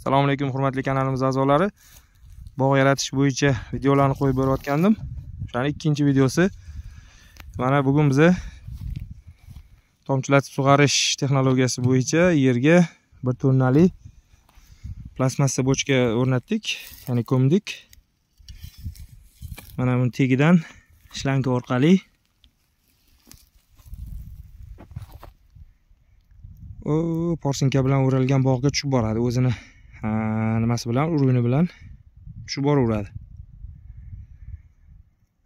Assalomu alaykum hurmatli kanalimiz a'zolari. Bog' yaratish bo'yicha videolarni qo'yib berayotgandim. O'shaning ikkinchi videosi. Mana bugun biz tomchilatib sug'arish texnologiyasi bo'yicha yerga bir tonnali plastmassa bochka o'rnatdik, ya'ni ko'mdik. Mana buni tagidan shlanka orqali porsinka bilan o'ralgan bog'ga tushib boradi. O'zini nimasi bilan, urug'ini bilan tushib boraveradi.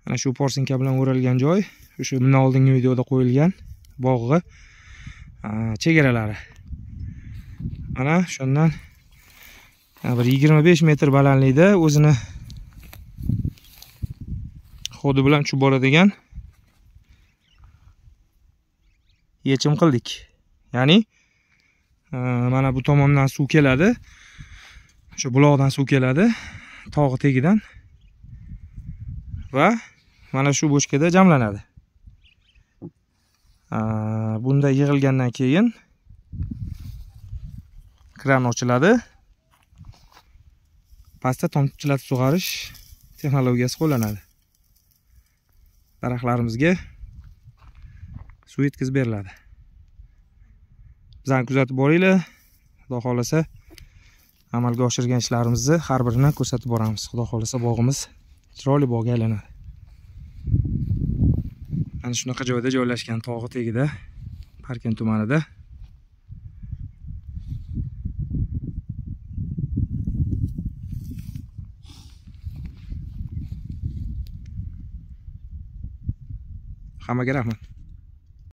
Mana shu porsinka bilan o'ralgan joy o'sha bundan oldingi videoda qo'yilgan bog'i chegaralari. Mana shundan bir 25 metr balandlikda o'zini xodi bilan tushib boradigan yechim qildik. Ya'ni mana bu tomondan suv keladi. Shu buloqdan suv keladi, tog'i tagidan va mana shu bochkada jamlanadi. Bunda yig'ilgandan keyin kran ochiladi. Pastda tomchilatib sug'arish texnologiyasi qo'llanadi. Daraxtlarimizga suv yetkazib beriladi. Bizani kuzatib boringlar. Xudo xolasa amalga oshirgan ishlarimizni har birini ko'rsatib boramiz. Xudo xolasa bog'imiz chiroyli bog'ga aylanadi. Mana shunaqa joyda joylashgan, tog'i tagida, Parkent tumanida. Hammaga rahmat.